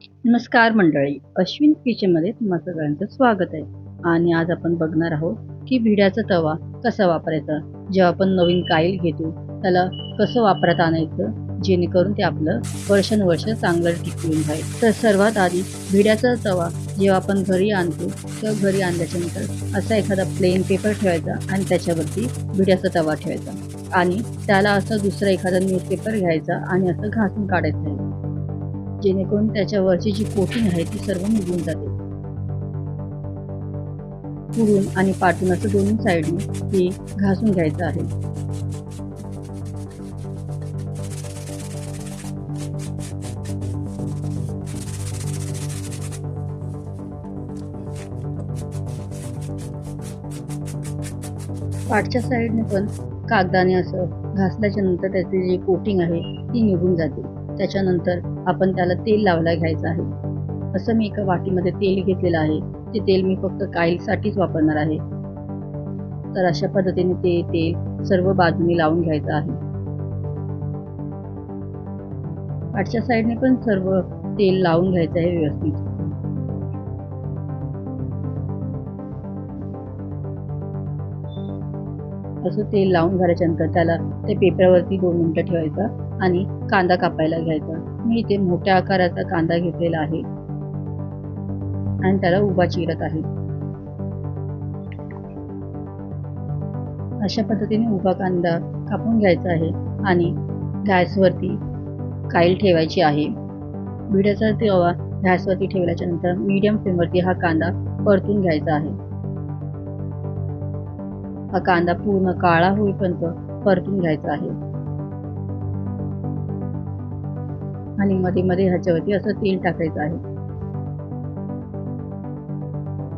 नमस्कार मंडळी, अश्विन किचनमध्ये तुम्हा सगळ्यांचं स्वागत आहे. आणि आज आपण बघणार आहोत की भिड्याचा तवा कसा वापरायचा. जेव्हा आपण नवीन काईल घेतो त्याला कसं वापरात आणायचं जेणेकरून ते आपलं वर्षानुवर्ष चांगलं टिकून राहील. तर सर्वात आधी भिड्याचा तवा जेव्हा आपण घरी आणतो तेव्हा घरी आणल्याच्यानंतर असा एखादा प्लेन पेपर ठेवायचा आणि त्याच्यावरती भिड्याचा तवा ठेवायचा आणि त्याला असं दुसरा एखादा न्यूजपेपर घ्यायचा आणि असं घासून काढायचं आहे, जेणेकरून त्याच्यावरची जी कोटिंग आहे ती सर्व निघून जाते. पुढून आणि पाठून असं दोन्ही साईडने हे घासून घ्यायचं आहे. पाठच्या साईडने पण कागदाने असं घासल्याच्या नंतर त्याची जी कोटिंग आहे ती निघून जाते. त्याच्यानंतर आपण त्याला तेल लावायला घ्यायचं आहे. असं मी एका वाटीमध्ये तेल घेतलेलं आहे. ते तेल मी फक्त काईलसाठीच वापरणार आहे. तर अशा पद्धतीने ते तेल सर्व बाजूनी लावून घ्यायचं आहे. पाठच्या साईडने पण सर्व तेल लावून घ्यायचं आहे व्यवस्थित. असं तेल लावून झाल्याच्यानंतर त्याला त्या पेपरावरती 2 मिनिटं ठेवायचं आणि कांदा कापायला घ्यायचा. मी इथे मोठ्या आकाराचा कांदा घेतलेला आहे आणि त्याला उभा चिरत आहे. अशा पद्धतीने उभा कांदा कापून घ्यायचा आहे आणि गॅसवरती काईल ठेवायची आहे. भिड्याचा तवा गॅसवरती ठेवल्याच्यानंतर मीडियम फ्लेमवरती हा कांदा परतून घ्यायचा आहे. हा कांदा पूर्ण काळा होईपर्यंत परतून घ्यायचा आहे आणि मध्ये मध्ये ह्याच्यावरती असं तेल टाकायचं आहे.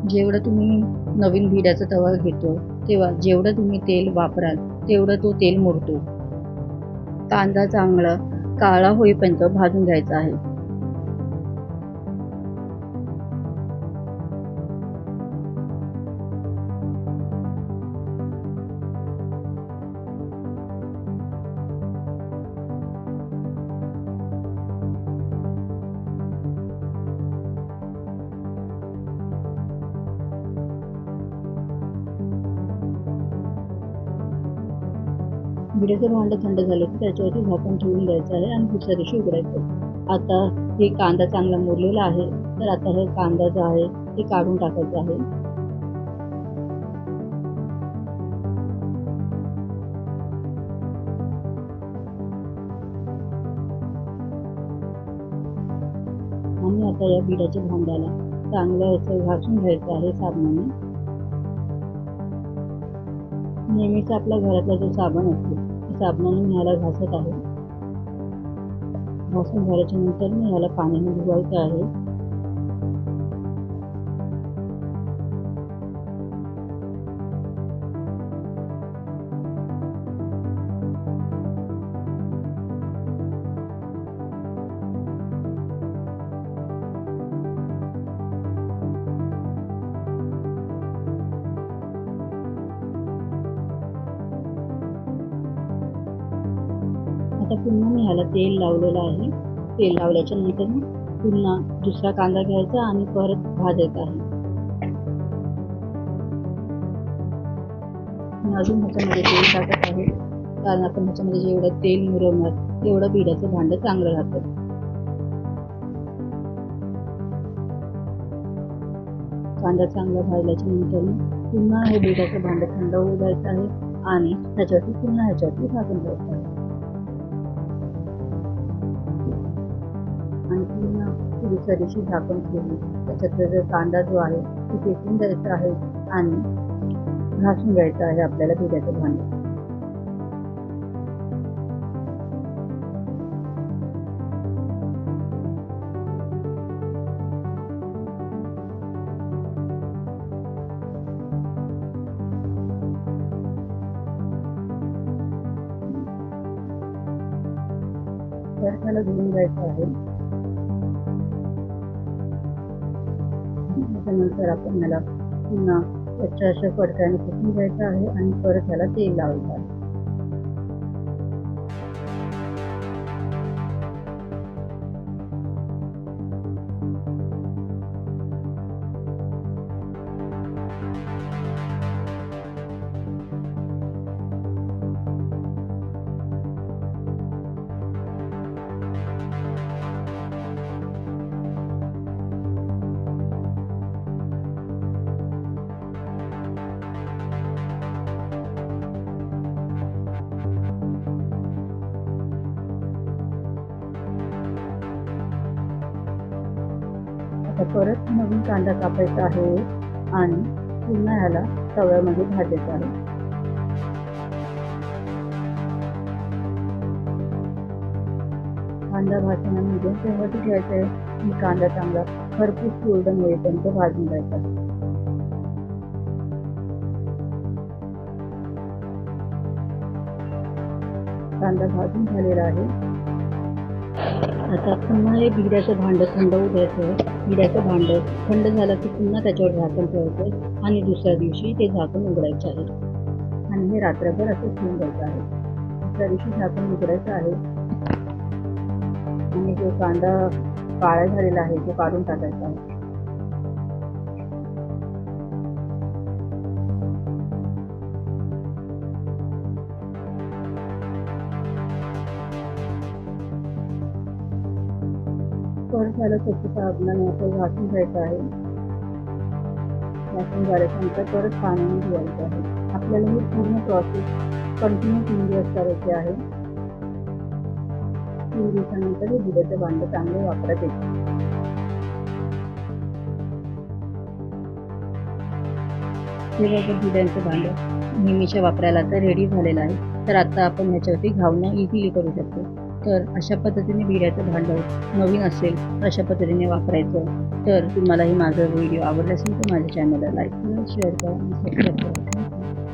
जेवढं तुम्ही नवीन भिड्याचा तवा घेतो तेव्हा जेवढं तुम्ही तेल वापराल तेवढं तो तेल मुरतो. कांदा चांगला काळा होईपर्यंत भाजून घ्यायचा आहे. भिड्याचं भांडं थंड झालं की त्याच्यावरती झाकण ठेवून द्यायचं आहे आणि दुसऱ्या दिवशी उघडायचं. आता हे कांदा चांगला मुरलेला आहे, तर आता हे कांदा जो आहे ते काढून टाकायचं आहे. आणि आता या भिड्याच्या भांड्याला चांगलं असं घासून घ्यायचं आहे साबणाने. नेहमीच आपल्या घरातला जो साबण असतो त्या साबणाने मी ह्याला घासत आहे. घासून झाल्याच्या नंतर मी ह्याला पाण्याने धुवायचं आहे. आता पुन्हा मी ह्याला तेल लावलेलं आहे. तेल लावल्याच्या नंतर पुन्हा दुसरा कांदा घ्यायचा आणि परत भाजायचा आहे. अजून ह्याच्यामध्ये तेल टाकत आहे, कारण आपण ह्याच्यामध्ये जेवढं तेल मुरवणार तेवढं भिड्याचं भांडं चांगलं राहतं. कांदा चांगला भाजल्याच्या नंतर पुन्हा हे भिड्याचं भांडं थंड होऊ द्यायचं आहे आणि ह्याच्यावरती पुन्हा झाकून द्यायचं आहे आणि पुन्हा दुसऱ्या दिवशी झाकण ठेवून त्याच्यातला जो कांदा जो आहे तो फेकून द्यायचा आहे आणि घासून घ्यायचं आहे आपल्याला भिड्याचं भांडं. तर त्याला धुवून घ्यायचं आहे. त्याच्यानंतर आपण ह्याला पुन्हा स्वच्छ अशा फडक्याने पुसून घ्यायचं आहे आणि परत ह्याला तेल लावायचं आहे. आता परत नवीन कांदा कापायचा आहे आणि पुन्हा ह्याला तव्यामध्ये भाजायचा आहे. कांदा भाजताना मीडियम फ्लेमवरती ठेवायचा आहे आणि कांदा चांगला खरपूस गोल्डन होईपर्यंत भाजून घ्यायचा. कांदा भाजून झालेला आहे. आता पुन्हा हे भिड्याचं भांडं थंड होऊ द्यायचं आहे. भिड्याचं भांडं थंड झालं की पुन्हा त्याच्यावर झाकण ठेवायचं आणि दुसऱ्या दिवशी ते झाकण उघडायचं आहे आणि हे रात्रभर असं ठेवून द्यायचं आहे. दुसऱ्या दिवशी झाकण उघडायचं आहे आणि जो कांदा काळा झालेला आहे तो काढून टाकायचा आहे. परत झालं तसं साबणाने असं घासून घ्यायचं आहे. घासून झाल्यानंतर परत पाण्याने धुवायचं आहे. आपल्याला ही पूर्ण प्रोसेस कंटिन्यू 3 दिवस करायची आहे. 3 दिवसानंतर हे भिड्याचं भांडं चांगलं वापरात येतं. हे बघा भिड्यांचं भांडं नेहमीच्या वापरायला तर रेडी झालेलं आहे. तर आता आपण ह्याच्यावरती घावणं इझिली करू शकतो. तर अशा पद्धतीने भिड्याचं भांडं नवीन असेल तर अशा पद्धतीने वापरायचं. तर तुम्हालाही माझा व्हिडिओ आवडला असेल तर माझ्या चॅनलला लाईक करा, शेअर करा आणि सबस्क्राईब करा.